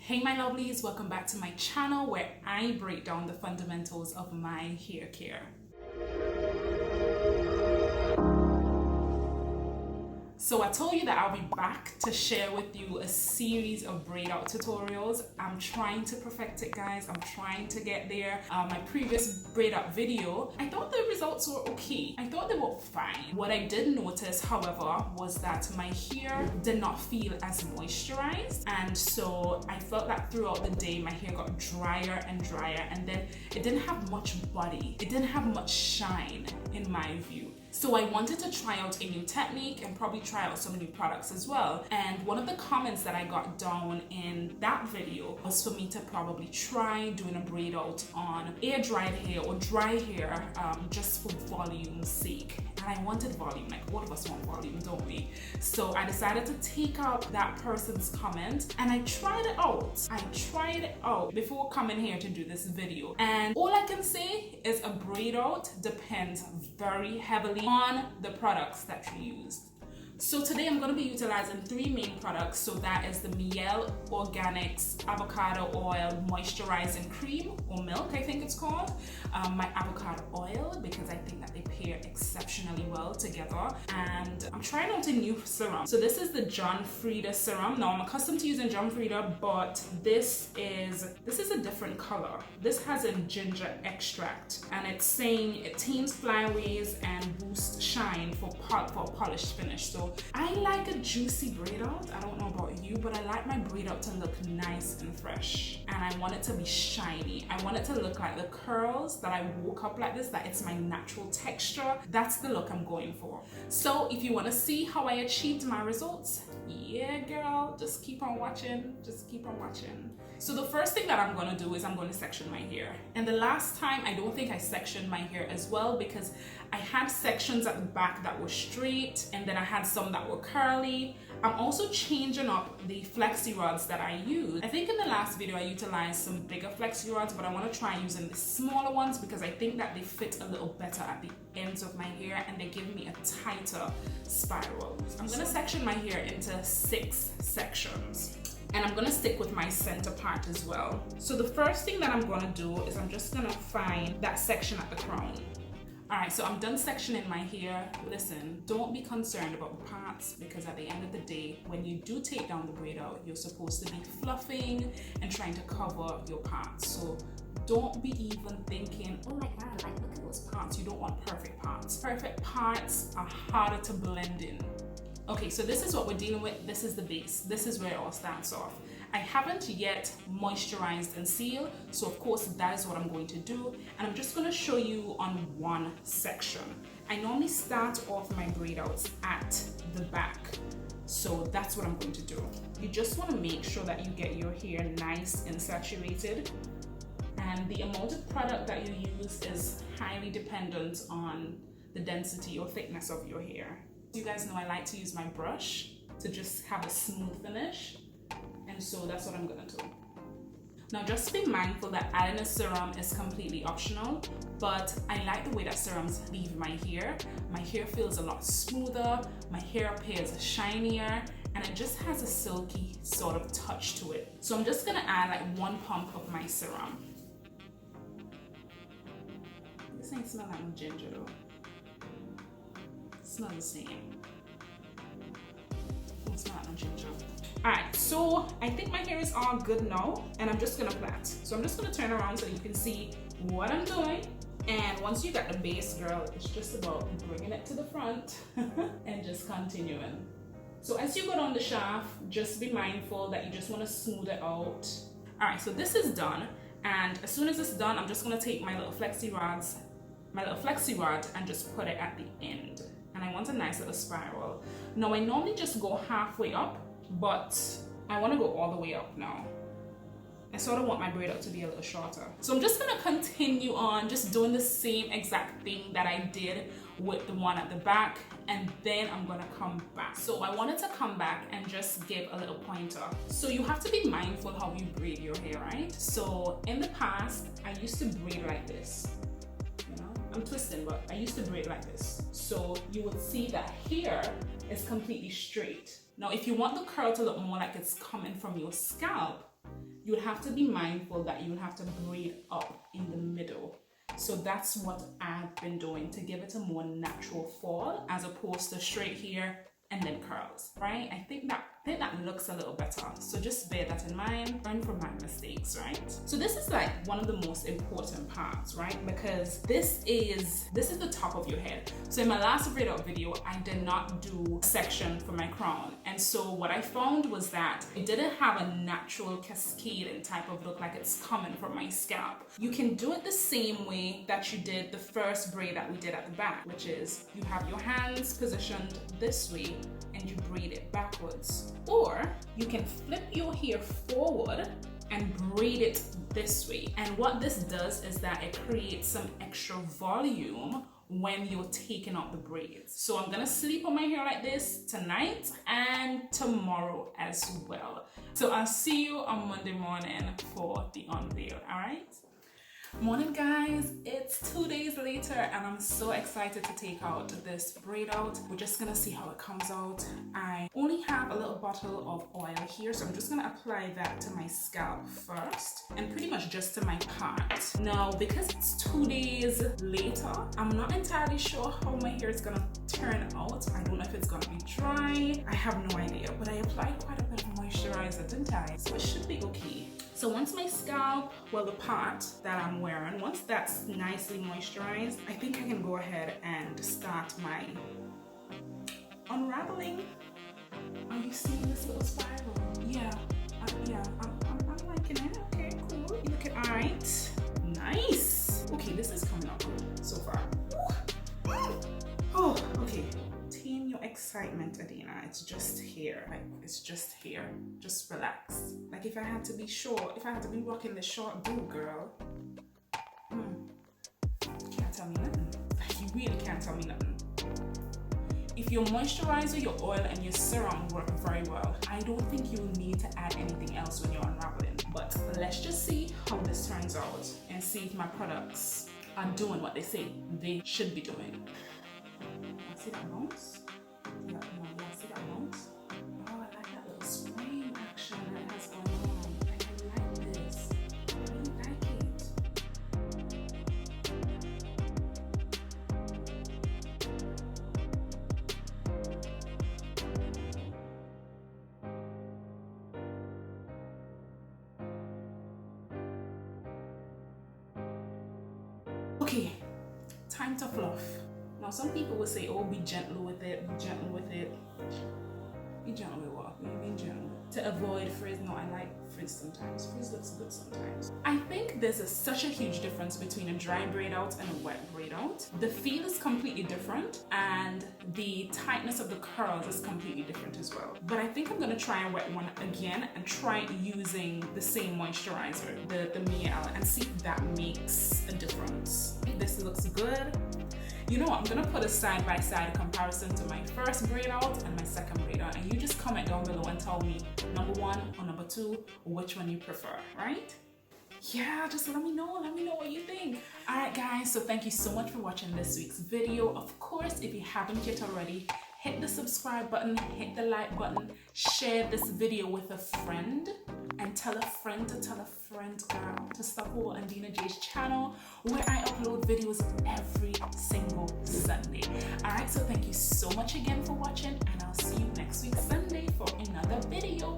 Hey my lovelies, welcome back to my channel where I break down the fundamentals of my hair care. So I told you that I'll be back to share with you a series of braid out tutorials. I'm trying to perfect it, guys. I'm trying to get there. My previous braid out video, I thought the results were okay. I thought they were fine. What I did notice, however, was that my hair did not feel as moisturized. And so I felt that throughout the day, my hair got drier and drier. And then it didn't have much body. It didn't have much shine in my view. So I wanted to try out a new technique and probably try out some new products as well. And one of the comments that I got down in that video was for me to probably try doing a braid out on air dried hair or dry hair just for volume's sake. And I wanted volume, like all of us want volume, don't we? So I decided to take out that person's comment and I tried it out. I tried it out before coming here to do this video. And all I can say is a braid out depends very heavily on the products that you use. So today I'm going to be utilizing three main products. So that is the Miel Organics Avocado Oil Moisturizing Cream or Milk, I think it's called. My avocado oil, because I think that they pair exceptionally well together. And I'm trying out a new serum. So this is the John Frieda serum. Now I'm accustomed to using John Frieda, but this is a different color. This has a ginger extract and it's saying it tames flyaways and boosts shine for a polished finish. So I like a juicy braid out. I don't know about you, but I like my braid out to look nice and fresh. And I want it to be shiny. I want it to look like the curls that I woke up like this, that it's my natural texture. That's the look I'm going for. So if you want to see how I achieved my results, yeah girl, just keep on watching, just keep on watching. So the first thing that I'm going to do is I'm going to section my hair. And the last time I don't think I sectioned my hair as well, because I had sections at the back that were straight and then I had some that were curly. I'm also changing up the flexi rods that I use. I think in the last video I utilized some bigger flexi rods, but I want to try using the smaller ones because I think that they fit a little better at the ends of my hair and they give me a tighter spiral. I'm going to section my hair into 6 sections. And I'm gonna stick with my center part as well. So the first thing that I'm gonna do is I'm just gonna find that section at the crown. All right, so I'm done sectioning my hair. Listen, don't be concerned about the parts because at the end of the day, when you do take down the braid out, you're supposed to be fluffing and trying to cover your parts. So don't be even thinking, oh my God, like look at those parts. You don't want perfect parts. Perfect parts are harder to blend in. Okay, so this is what we're dealing with. This is the base. This is where it all starts off. I haven't yet moisturized and sealed, so of course that is what I'm going to do. And I'm just gonna show you on one section. I normally start off my braid outs at the back. So that's what I'm going to do. You just wanna make sure that you get your hair nice and saturated. And the amount of product that you use is highly dependent on the density or thickness of your hair. You guys know I like to use my brush to just have a smooth finish, and so that's what I'm gonna do. Now just be mindful that adding a serum is completely optional, but I like the way that serums leave my hair. My hair feels a lot smoother, my hair appears shinier, and it just has a silky sort of touch to it. So I'm just gonna add like 1 pump of my serum. This ain't smell like no ginger though. It's not the same. It's not no ginger. Alright, so I think my hair is all good now and I'm just gonna plait. So I'm just gonna turn around so you can see what I'm doing. And once you got the base, girl, it's just about bringing it to the front and just continuing. So as you go down the shaft, just be mindful that you just want to smooth it out. Alright, so this is done. And as soon as it's done, I'm just gonna take my little flexi rod and just put it at the end. And I want a nice little spiral. Now I normally just go halfway up, but I want to go all the way up now. I sort of want my braid out to be a little shorter. So I'm just gonna continue on just doing the same exact thing that I did with the one at the back, and then I'm gonna come back. So I wanted to come back and just give a little pointer. So you have to be mindful how you braid your hair, right? So in the past, I used to braid like this. I'm twisting, but I used to braid like this. So you would see that here is completely straight. Now, if you want the curl to look more like it's coming from your scalp, you would have to be mindful that you would have to braid up in the middle. So that's what I've been doing to give it a more natural fall as opposed to straight here and then curls, right? I think that looks a little better. So just bear that in mind, learn from my mistakes, right? So this is like one of the most important parts, right? Because this is the top of your head. So in my last braid out video, I did not do a section for my crown. And so what I found was that it didn't have a natural cascading type of look like it's coming from my scalp. You can do it the same way that you did the first braid that we did at the back, which is you have your hands positioned this way and you braid it backwards. Or you can flip your hair forward and braid it this way. And what this does is that it creates some extra volume when you're taking out the braids. So I'm gonna sleep on my hair like this tonight and tomorrow as well. So I'll see you on Monday morning for the unveil, all right? Morning guys, it's 2 days later and I'm so excited to take out this braid out. We're just gonna see how it comes out. I only have a little bottle of oil here, so I'm just gonna apply that to my scalp first and pretty much just to my part. Now, because it's 2 days later, I'm not entirely sure how my hair is gonna turn out. I don't know if it's gonna be dry. I have no idea, but I applied quite a bit of moisturizer, didn't I? So it should be okay. So once my scalp, well, the part that I'm wearing, once that's nicely moisturized, I think I can go ahead and start my unraveling. Are you seeing this little spiral? Yeah, I'm liking it. Okay, cool. You look at, all right, nice. Okay, this is coming out good so far. Oh, okay. Tame your excitement, Adina. It's just here. Like, it's just here. Just relax. Like, if I had to be short, if I had to be rocking the short boot, girl, can't tell me nothing. Like, you really can't tell me nothing. If your moisturizer, your oil, and your serum work very well, I don't think you'll need to add anything else when you're unraveling. But let's just see how this turns out and see if my products are doing what they say they should be doing. See that bounce? Yeah, see that bounce? Oh, I like that little spraying action that has going on. I like this. I really like it. Okay, time to fluff. Now, some people will say, oh, be gentle with it, be gentle with it. Be gentle with what? What do you mean gentle? To avoid frizz. No, I like frizz sometimes. Frizz looks good sometimes. I think there's such a huge difference between a dry braid out and a wet braid out. The feel is completely different and the tightness of the curls is completely different as well. But I think I'm gonna try a wet one again and try using the same moisturizer, the Miel, and see if that makes a difference. If this looks good, you know what, I'm gonna put a side-by-side comparison to my first braid out and my second braid out, and you just comment down below and tell me number 1 or number 2, or which one you prefer, right? Yeah, just let me know what you think. All right guys, so thank you so much for watching this week's video. Of course, if you haven't yet already, hit the subscribe button, hit the like button, share this video with a friend, and tell a friend to tell a friend, girl, to stop over on DenaJ's channel where I upload videos every single Sunday. Alright, so thank you so much again for watching, and I'll see you next week Sunday for another video.